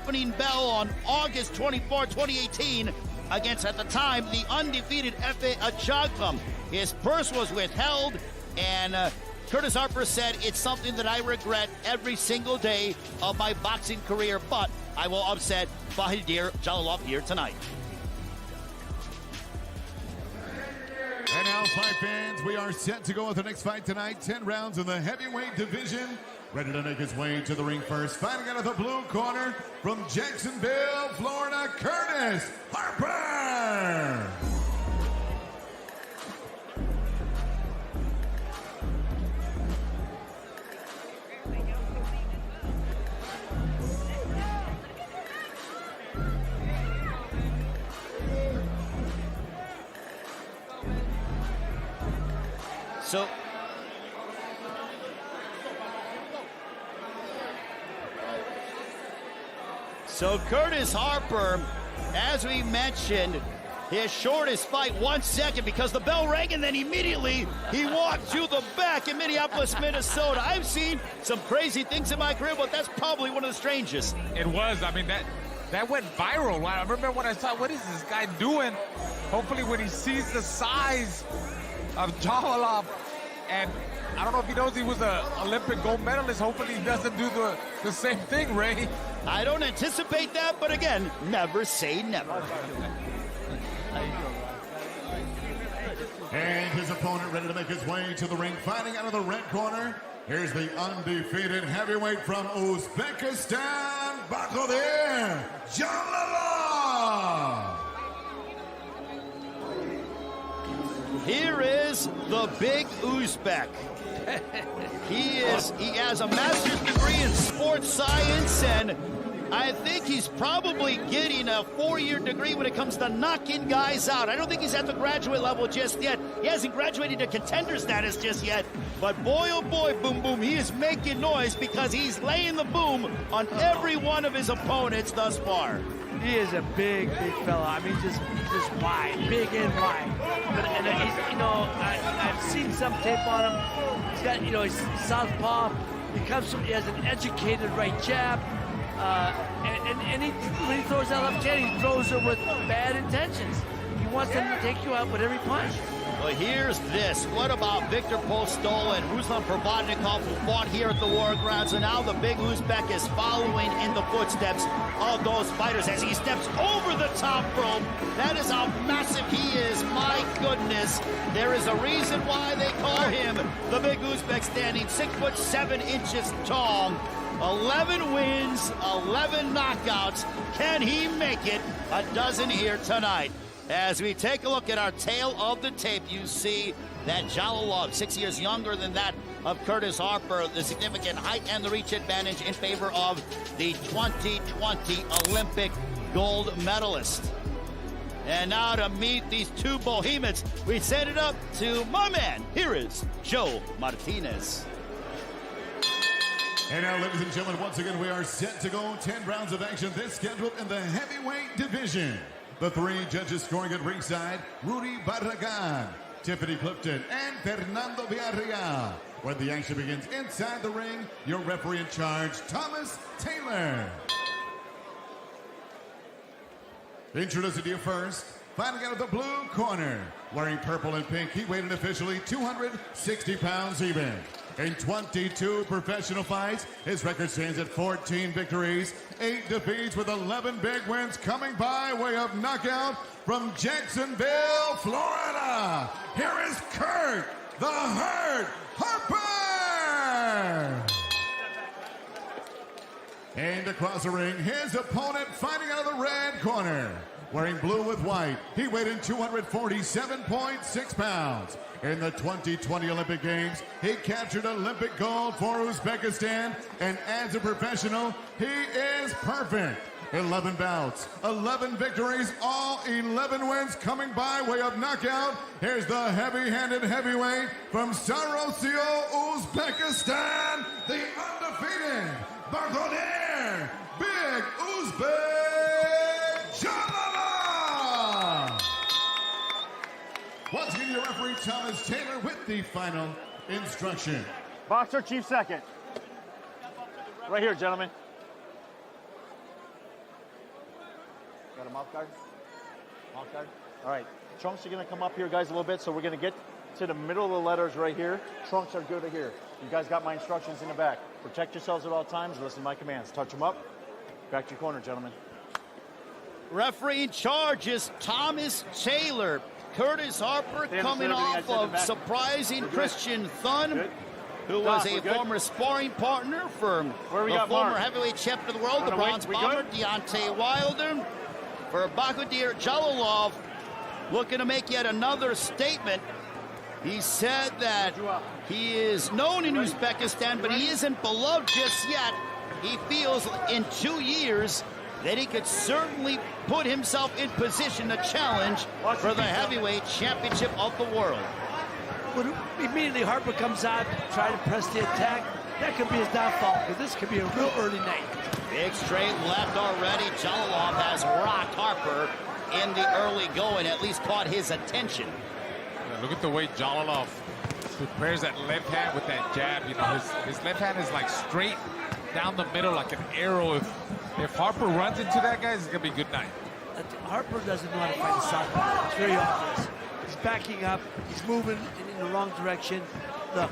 opening bell on August 24, 2018 against, at the time, the undefeated Efe Ajagpam. His purse was withheld, and Curtis Harper said, "It's something that I regret every single day of my boxing career, but I will upset Bahodir Jalolov here tonight." And now, fight fans, we are set to go with the next fight tonight. 10 rounds in the heavyweight division. Ready to make his way to the ring first. Fighting out of the blue corner from Jacksonville, Florida, Curtis Harper. So Curtis Harper, as we mentioned, his shortest fight 1 second because the bell rang and then immediately he walked to the back in Minneapolis, Minnesota. I've seen some crazy things in my career, but that's probably one of the strangest. It was. I mean, that went viral. I remember when I saw, what is this guy doing? Hopefully when he sees the size of Jalolov, and I don't know if he knows he was an Olympic gold medalist. Hopefully he doesn't do the same thing, Ray. I don't anticipate that, but again, never say never. And his opponent ready to make his way to the ring. Fighting out of the red corner, here's the undefeated heavyweight from Uzbekistan, Bahodir Jalolov. Here is the big Uzbek. He has a master's degree in sports science, and I think he's probably getting a 4-year degree when it comes to knocking guys out. I don't think he's at the graduate level just yet. He hasn't graduated to contender status just yet. But boy, oh boy, boom, boom, he is making noise because he's laying the boom on every one of his opponents thus far. He is a big, big fella. I mean, just wide, big and wide. And he's, I've seen some tape on him. He's got, he's southpaw. He has an educated right jab. And when he throws that left hand, he throws it with bad intentions. He wants to take you out with every punch. Well, here's this. What about Victor Postol and Ruslan Provodnikov, who fought here at the War Grounds, and now the big Uzbek is following in the footsteps of those fighters as he steps over the top rope. That is how massive he is. My goodness. There is a reason why they call him the big Uzbek, standing 6'7" tall. 11 wins, 11 knockouts. Can he make it a dozen here tonight? As we take a look at our tail of the tape, you see that Jalolov, 6 years younger than that of Curtis Harper, the significant height and the reach advantage in favor of the 2020 Olympic gold medalist. And now to meet these two Bohemians, we send it up to my man. Here is Joe Martinez. And now, ladies and gentlemen, once again, we are set to go. 10 rounds of action, this scheduled in the heavyweight division. The 3 judges scoring at ringside, Rudy Barragan, Tiffany Clifton, and Fernando Villarreal. When the action begins inside the ring, your referee in charge, Thomas Taylor. Introducing to you first, fighting out of the blue corner, wearing purple and pink, he weighed in officially 260 pounds even. In 22 professional fights, his record stands at 14 victories, 8 defeats with 11 big wins coming by way of knockout from Jacksonville, Florida. Here is Kurt the Hurt Harper. And across the ring, his opponent fighting out of the red corner. Wearing blue with white, he weighed in 247.6 pounds. In the 2020 Olympic Games, he captured Olympic gold for Uzbekistan, and as a professional, he is perfect. 11 bouts, 11 victories, all 11 wins coming by way of knockout. Here's the heavy-handed heavyweight from Sarosio, Uzbekistan, the undefeated Bahodir Big Uzbek Jalolov. Once again, your referee Thomas Taylor with the final instruction. Boxer chief second. Right here, gentlemen. Got a mouth guard? Mouth guard? All right. Trunks are going to come up here, guys, a little bit. So we're going to get to the middle of the letters right here. Trunks are good to here. You guys got my instructions in the back. Protect yourselves at all times. Listen to my commands. Touch them up. Back to your corner, gentlemen. Referee in charge is Thomas Taylor. Curtis Harper coming off of surprising Christian Thun, who was a former sparring partner for the former heavyweight champion of the world, the bronze bomber, Deontay Wilder. For Bahodir Jalolov, looking to make yet another statement. He said that he is known in Uzbekistan, but he isn't beloved just yet. He feels in 2 years that he could certainly put himself in position to challenge for the heavyweight championship of the world. When immediately Harper comes out, try to press the attack, that could be his downfall, because this could be a real early night. Big straight left already. Jalolov has rocked Harper in the early going, at least caught his attention. Yeah, look at the way Jalolov prepares that left hand with that jab. You know, his left hand is like straight down the middle like an arrow. If Harper runs into that, guys, it's going to be a good night. Harper doesn't know how to fight a southpaw. It's very obvious. He's backing up. He's moving in the wrong direction. Look,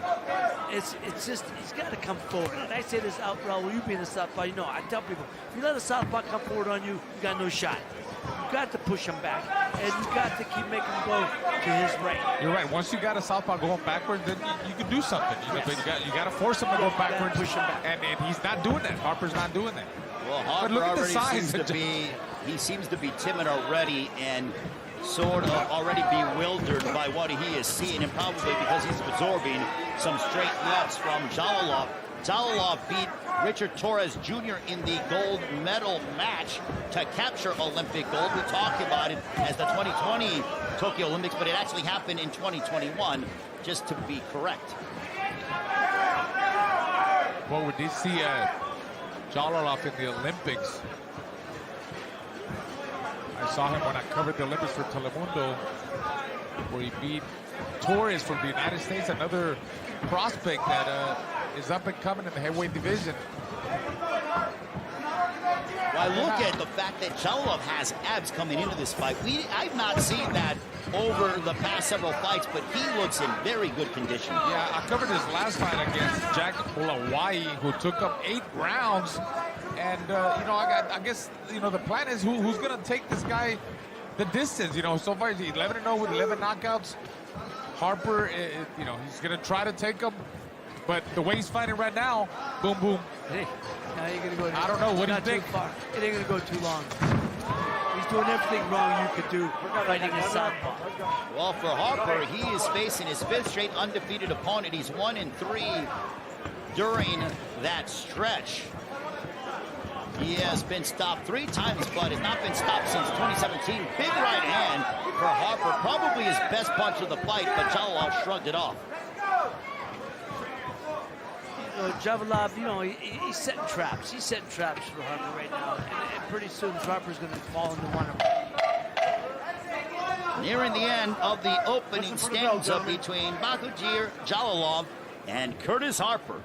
it's just, he's got to come forward. And I say this out, Raul, you being a southpaw, you know, I tell people, if you let a southpaw come forward on you, you got no shot. You got to push him back, and you got to keep making him go to his right. You're right. Once you got a southpaw going backwards, then you can do something. You know, but you got to force him to go backwards, push him back. And he's not doing that. Harper's not doing that. Well, Harper already seems to be timid already and sort of already bewildered by what he is seeing, and probably because he's absorbing some straight lefts from Jalolov. Jalolov beat Richard Torres Jr. in the gold medal match to capture Olympic gold. We talked about it as the 2020 Tokyo Olympics, but it actually happened in 2021, just to be correct. Well, we did see Jalolov in the Olympics. I saw him when I covered the Olympics for Telemundo, where he beat Torres from the United States, another prospect that is up and coming in the heavyweight division. Well, I look at the fact that Jalolov has abs coming into this fight. I've not seen that over the past several fights, but he looks in very good condition. Yeah, I covered his last fight against Jack Bulawai, who took up 8 rounds. And, you know, I guess, you know, the plan is who's going to take this guy the distance. You know, so far he's 11-0 with 11 knockouts. Harper, you know, he's going to try to take him. But the way he's fighting right now, boom, boom. Hey, now you're going to go. I don't know. What do you think? Too far. It ain't going to go too long. He's doing everything wrong you could do fighting a southpaw. Well, for Harper, he is facing his 5th straight undefeated opponent. He's 1-3 during that stretch. He has been stopped 3 times, but has not been stopped since 2017. Big right hand for Harper. Probably his best punch of the fight, but Jalolov shrugged it off. You know, Jalolov, you know, he's setting traps. He's setting traps for Harper right now. And pretty soon Harper's going to fall into one of them. Nearing the end of the opening stanza between Bahodir Jalolov and Curtis Harper.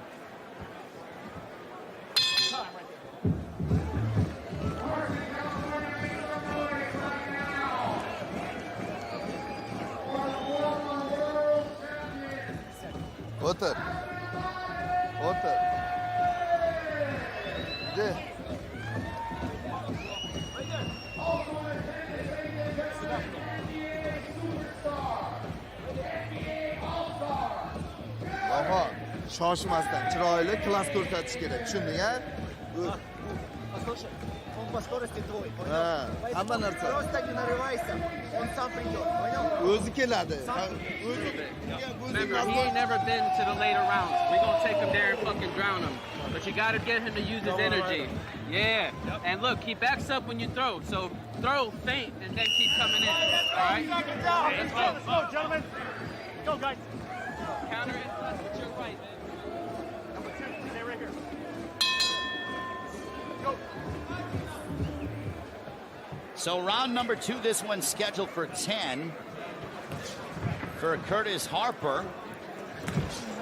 Otur. Otur. De. Oha, shoshmasdan chiroyli klass ko'rsatish kerak. Tushunding-a? Он по скорости твой, понял? Hamma narsa. Просто не нарывайся, он сам придет, понял? O'zi keladi. Remember, he ain't never been to the later rounds. We're going to take him there and fucking drown him. But you got to get him to use his energy. Yeah. And look, he backs up when you throw. So throw, feint, and then keep coming in. All right? Let's go. Let's go, gentlemen. Go, guys. Counter it. That's what you're right, man. Number 2, stay right here. So round number 2, this one's scheduled for 10 for Curtis Harper.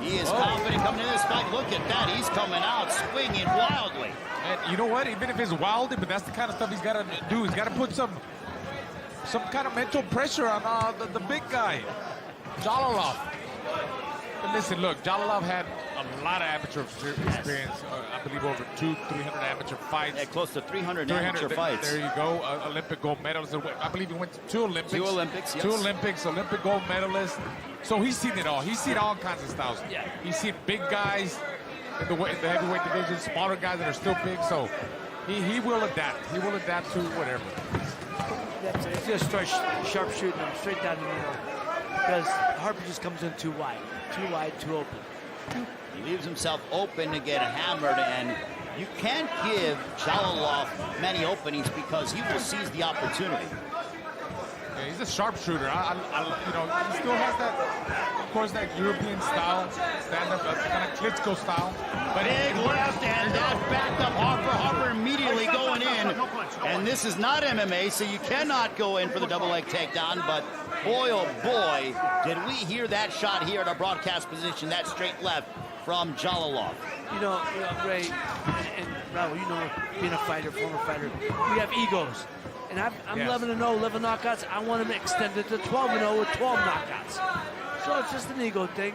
He is confident coming into this fight. Look at that. He's coming out swinging wildly. And you know what? Even if it's wildly, but that's the kind of stuff he's got to do. He's got to put some kind of mental pressure on the big guy, Jalolov. But listen, look, Jalolov had a lot of amateur experience. I believe over 200-300 amateur fights. Yeah, close to 300 amateur fights. There you go. Olympic gold medalist. I believe he went to 2 Olympics. 2 Olympics, yes. 2 Olympics, Olympic gold medalist. So he's seen it all. He's seen all kinds of styles. Yeah. He's seen big guys in the heavyweight division, smaller guys that are still big. So he will adapt. He will adapt to whatever. That's it. He's going to start sharpshooting them straight down the middle. Because Harper just comes in too wide, too open. He leaves himself open to get hammered, and you can't give Jalolov many openings because he will seize the opportunity. Yeah, he's a sharpshooter. You know, he still has that, of course, that European style, stand-up, kind of Klitschko style. But Big left, and that backed up Harper immediately going in. And this is not MMA, so you cannot go in for the double leg takedown, but boy, oh boy, did we hear that shot here at our broadcast position, that straight left from Jalolov. You know, Ray and Raul, you know, being a fighter, former fighter, we have egos. And I'm 11-0, 11 knockouts. I want him extended to 12-0 with 12 knockouts. So it's just an ego thing.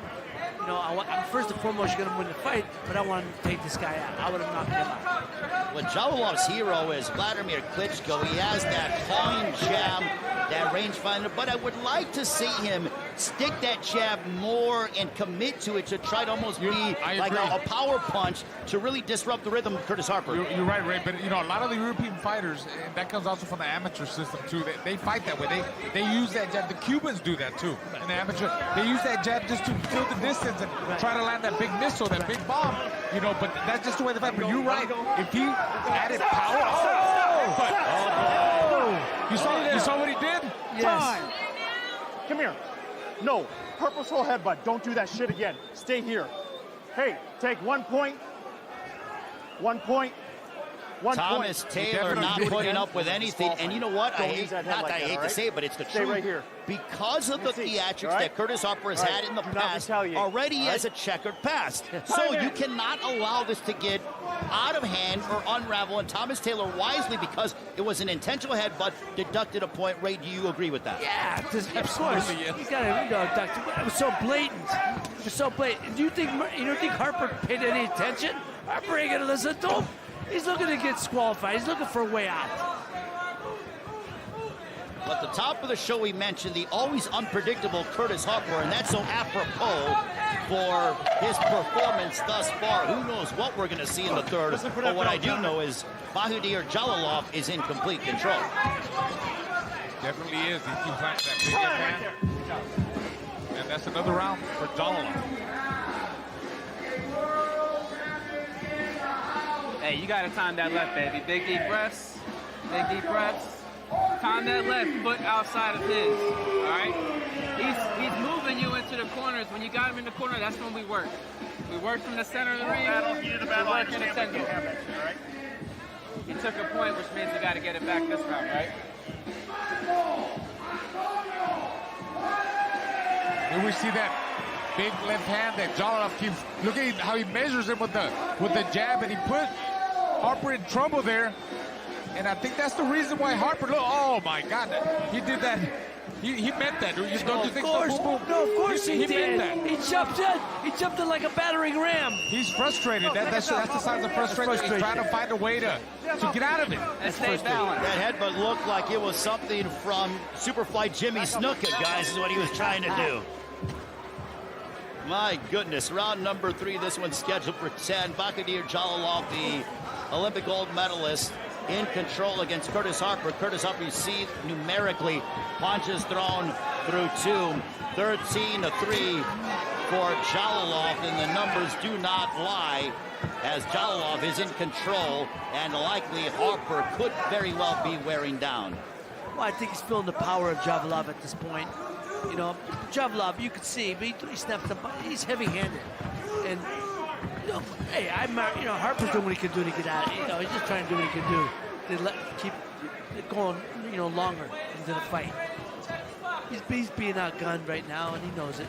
You know, I'm first and foremost going to win the fight, but I want him to take this guy out. I want him to knock him out. Well, Jalolov's hero is Vladimir Klitschko. He has that fine jab, that rangefinder, but I would like to see him stick that jab more and commit to it to try to almost be like a power punch to really disrupt the rhythm of Curtis Harper. You're right, Ray, but you know, a lot of the European fighters, and that comes also from the amateur system too, they fight that way. They use that jab. The Cubans do that too. In the amateur, they use that jab just to fill the distance and try to land that big missile, that big bomb. You know, but that's just the way they fight. But you're right. If he added power, you saw what he did? Yes. Time. Come here. No, purposeful headbutt. Don't do that shit again. Stay here. Hey, take 1 point. 1 point. 1 Thomas point. Taylor not putting up with anything. And you know what? Don't use that head not like that I that, hate all to right? say it, but it's the Stay truth. right here. Because of the theatrics that Curtis Harper has had in the Do not past, retaliate. already All has a right? checkered past. So you cannot allow this to get out of hand or unravel. And Thomas Taylor wisely, because it was an intentional headbutt, deducted a point. Ray, do you agree with that? Yeah, of course. You gotta, you know, Doctor. It was so blatant. It was so blatant. Do you think Harper paid any attention? Harper ain't gonna listen to him. He's looking to get disqualified. He's looking for a way out. At the top of the show, we mentioned the always unpredictable Curtis Harper, and that's so apropos for his performance thus far. Who knows what we're going to see in the third, but what I do know is Bahodir Jalolov is in complete control. Definitely is. He keeps that big hand. And that's another round for Jalolov. Hey, you gotta time that left, baby. Big deep breaths. Big deep breaths. Time that left foot outside of his. All right. He's moving you into the corners. When you got him in the corner, that's when we work. We work from the center of the ring. We work in the center. He took a point, which means we got to get it back this round, right? Here we see that big left hand that Jalolov keeps. Look at how he measures him with the jab, and he put Harper in trouble there. And I think that's the reason why Harper. Look, oh my God, he did that. He meant that. Don't you think? No, of course he did. Meant that. He jumped in. He jumped in like a battering ram. He's frustrated. That's the signs of frustration. He's trying to find a way to get out of it. And stay balanced. That headbutt looked like it was something from Superfly Jimmy Snuka, guys, is what he was trying to do. My goodness, round number 3. This one's scheduled for 10. Bahodir Jalolov, the Olympic gold medalist, in control against Curtis Harper. Curtis Harper, you see numerically, punches thrown through 2. 13-3 for Jalolov, and the numbers do not lie, as Jalolov is in control, and likely Harper could very well be wearing down. Well, I think he's feeling the power of Jalolov at this point. You know, Jalolov, you could see, but he snapped the. He's heavy-handed, and you know, hey, Harper's doing what he can do to get out. You know, he's just trying to do what he can do to keep it going, you know, longer into the fight. He's being outgunned right now, and he knows it.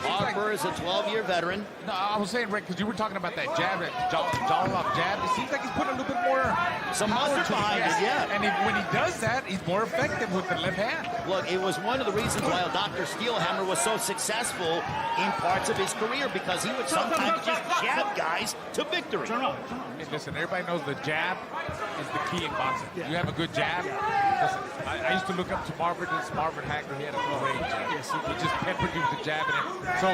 Harper is a 12-year veteran. No, I was saying, Rick, because you were talking about that jab, that Jalolov jab. It seems like he's putting a little bit more Some power mustard to the behind it, chest. yeah. And when he does that, he's more effective with the left hand. Look, it was one of the reasons why Dr. Steelhammer was so successful in parts of his career, because he would sometimes just jab guys to victory. Hey, listen, everybody knows the jab is the key in boxing. You have a good jab. Listen, I used to look up to Marvin Hagler. He had a great jab. Yes, he would just pepper you with the jab. So,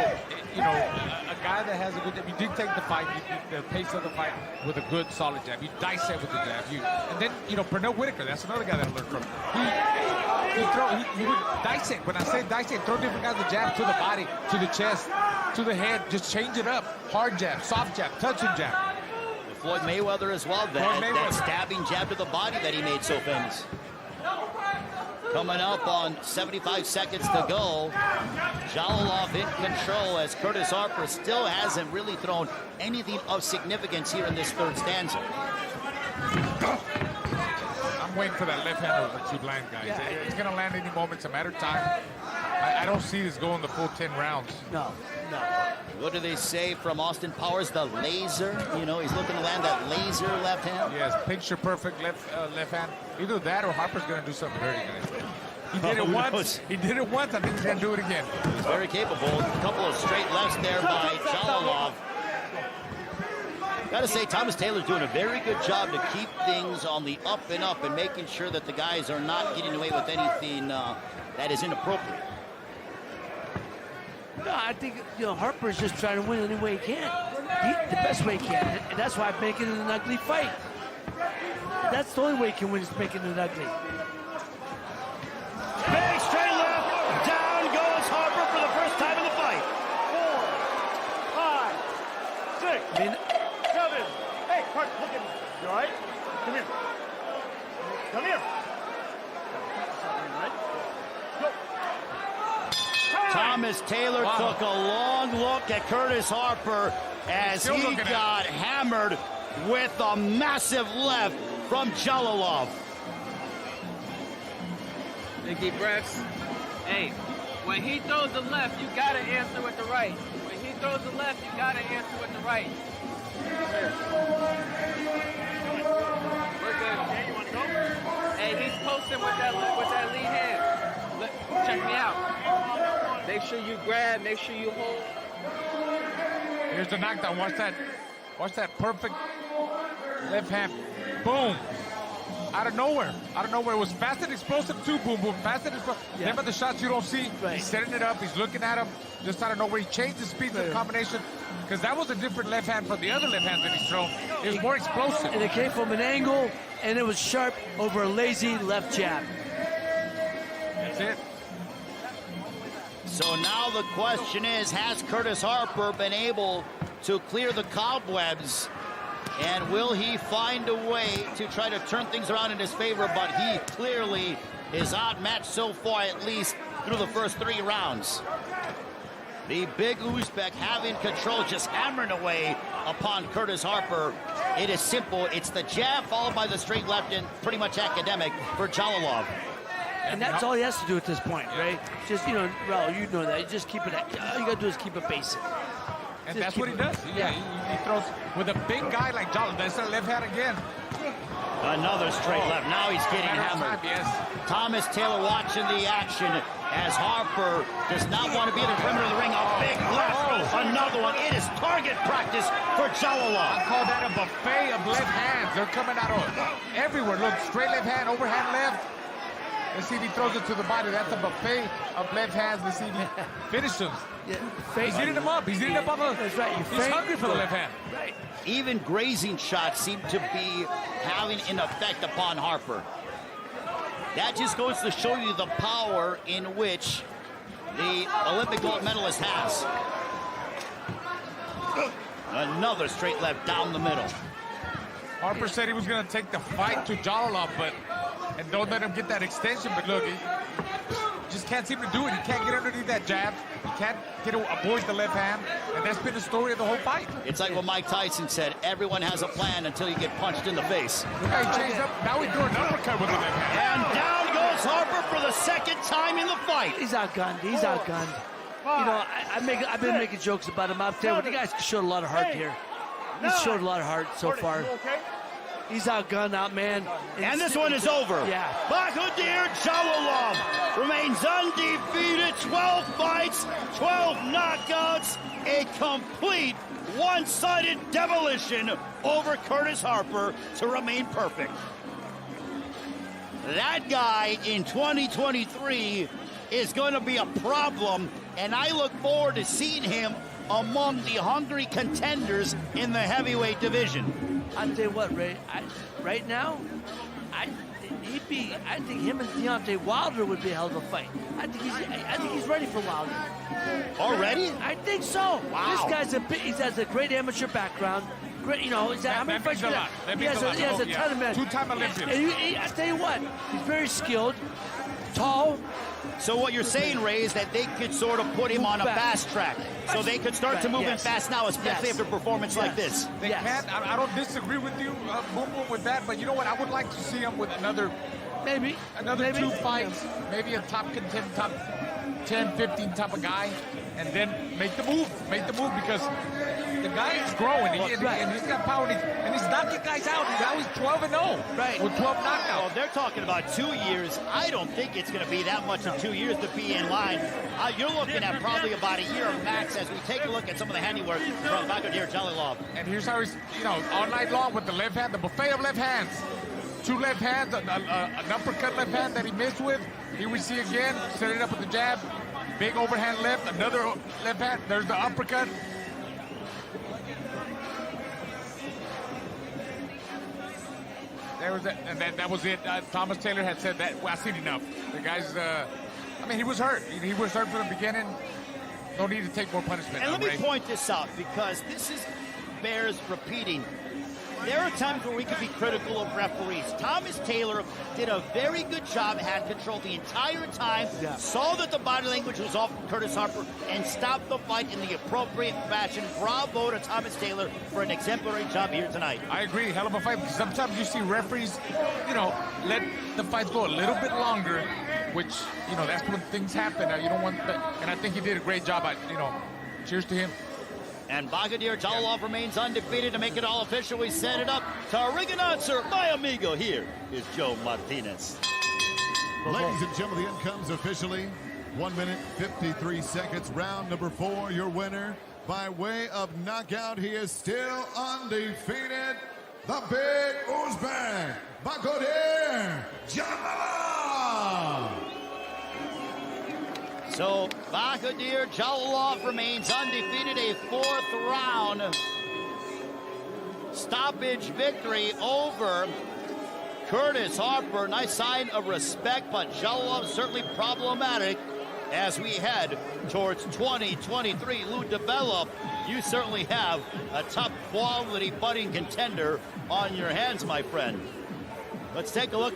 you know, a guy that has a good jab, you did take the fight, the pace of the fight with a good, solid jab. You dissect with the jab. And then, you know, Pernell Whitaker, that's another guy that I learned from. He would dissect. When I say dissect, throw different kinds of jabs to the body, to the chest, to the head. Just change it up. Hard jab, soft jab, touching jab. Floyd Mayweather as well, that stabbing jab to the body that he made so famous. Coming up on 75 seconds to go. Jalolov in control as Curtis Harper still hasn't really thrown anything of significance here in this third stanza. I'm waiting for that left hand to land, guys. Yeah. It's going to land any moment. It's a matter of time. I don't see this going the full 10 rounds. No. What do they say from Austin Powers? The laser. You know, he's looking to land that laser left hand. Yes, picture perfect left hand. Either that or Harper's going to do something dirty, guys. He did it once. He did it once. I think he's going to do it again. He's very capable. A couple of straight lefts there by Jalolov. Got to say, Thomas Taylor's doing a very good job to keep things on the up and up and making sure that the guys are not getting away with anything that is inappropriate. No, I think, you know, Harper's just trying to win any way he can. The best way he can. And that's why I'm making it an ugly fight. That's the only way he can win, is making it ugly. Big straight left. Down goes Harper for the first time in the fight. 4, 5, 6, I mean, 7. Hey, Clark, look at me. You all right? Come here. Come here. Go. Thomas Taylor took a long look at Curtis Harper as he got hammered with a massive left from Jalolov. Take deep breaths. Hey, when he throws the left, you gotta answer with the right. When he throws the left, you gotta answer with the right. We're good. Okay, you want to go? Hey, he's posting with that lead hand. Look, check me out. Make sure you grab. Make sure you hold. Here's the knockdown. Watch that. Watch that perfect left hand. Boom. Out of nowhere. Out of nowhere. It was fast and explosive too. Boom, boom. Fast and explosive. Yeah. Remember the shots you don't see? Right. He's setting it up. He's looking at him. Just out of nowhere. He changed the speed of the combination. Because that was a different left hand from the other left hand that he's thrown. It was more explosive. And it came from an angle, and it was sharp over a lazy left jab. That's it. So now the question is, has Curtis Harper been able to clear the cobwebs? And will he find a way to try to turn things around in his favor? But he clearly is outmatched so far, at least through the first 3 rounds. The big Uzbek having control, just hammering away upon Curtis Harper. It is simple. It's the jab followed by the straight left, and pretty much academic for Jalolov. And that's all he has to do at this point, right? Just, you know, Raul, you know that. You just keep it, all you got to do is keep it basic. And Just that's what he does. Yeah. He throws with a big guy like Jalolov. That's a left hand again. Another straight left. Now he's getting hammered. Yes. Thomas Taylor watching the action as Harper does not want to be in the perimeter of the ring. A big left. Another one. It is target practice for Jalolov. I call that a buffet of left hands. They're coming out of everywhere. Look, straight left hand, overhand left. Let's see if he throws it to the body. That's a buffet of left hands. Let's see if he finishes him. Yeah, He's eating them up. He's eating them up. That's right. He's hungry for the left hand. Right. Even grazing shots seem to be having an effect upon Harper. That just goes to show you the power in which the Olympic gold medalist has. Another straight left down the middle. Harper said he was going to take the fight to Jalolov, and don't let him get that extension. But look, he just can't seem to do it. He can't get underneath that jab. He can't avoid the left hand. And that's been the story of the whole fight. It's like what Mike Tyson said, everyone has a plan until you get punched in the face. Look how he changed up. Now he's doing an uppercut with the left hand. And down goes Harper for the second time in the fight. He's outgunned. He's outgunned. I've been making jokes about him out there, but the guy's showed a lot of heart here. He's showed a lot of heart so far. He's outgunned, outman. And this one is over. Yeah. Bahodir Jalolov remains undefeated. 12 fights, 12 knockouts, a complete one-sided demolition over Curtis Harper to remain perfect. That guy in 2023 is going to be a problem, and I look forward to seeing him among the hungry contenders in the heavyweight division. I'll tell you what, Ray. Right now, I think him and Deontay Wilder would be a hell of a fight. I think he's ready for Wilder. Already? I think so. Wow. This guy's he has a great amateur background. Great, he's how many fights? He has a ton of men. Two-time Olympian. I tell you what, he's very skilled, tall. So what you're saying, Ray, is that they could sort of put him on a fast track. So they could start to move him fast now, especially after a performance like this. They can. I don't disagree with you, Boom Boom, with that. But you know what? I would like to see him with another 2 fights, maybe a top 10, 15 type of guy, and then make the move because the guy is growing and he's got power and he's knocking guys out. Now he's 12-0 with 12 knockouts. Well, they're talking about 2 years. I don't think it's going to be that much in 2 years to be in line. You're looking at probably about a year max as we take a look at some of the handiwork from Bahodir Jalolov. And here's how he's, all night long with the left hand, the buffet of left hands. 2 left hands, an uppercut left hand that he missed with. Here we see again, set it up with the jab. Big overhand left, another left hand. There's the uppercut. There was that was it. Thomas Taylor had said that. Well, I've seen enough. The guy's, he was hurt. He was hurt from the beginning. No need to take more punishment. And let me point this out because bears repeating. There are times where we can be critical of referees. Thomas Taylor did a very good job, had control the entire time, saw that the body language was off from Curtis Harper, and stopped the fight in the appropriate fashion. Bravo to Thomas Taylor for an exemplary job here tonight. I agree, hell of a fight. Sometimes you see referees, let the fights go a little bit longer, which, that's when things happen. You don't want that, and I think he did a great job. Cheers to him. And Bahodir Jalolov remains undefeated. To make it all official, we set it up to our ring announcer, my amigo. Here is Joe Martinez. Ladies and gentlemen, the end comes officially. 1 minute, 53 seconds. Round number 4, your winner. By way of knockout, he is still undefeated. The big Uzbek, Bahodir Jalolov. So Bahodir Jalolov remains undefeated, a 4th round stoppage victory over Curtis Harper. Nice sign of respect, but Jalolov certainly problematic as we head towards 2023. Lou DeBella, you certainly have a top quality fighting contender on your hands, my friend. Let's take a look at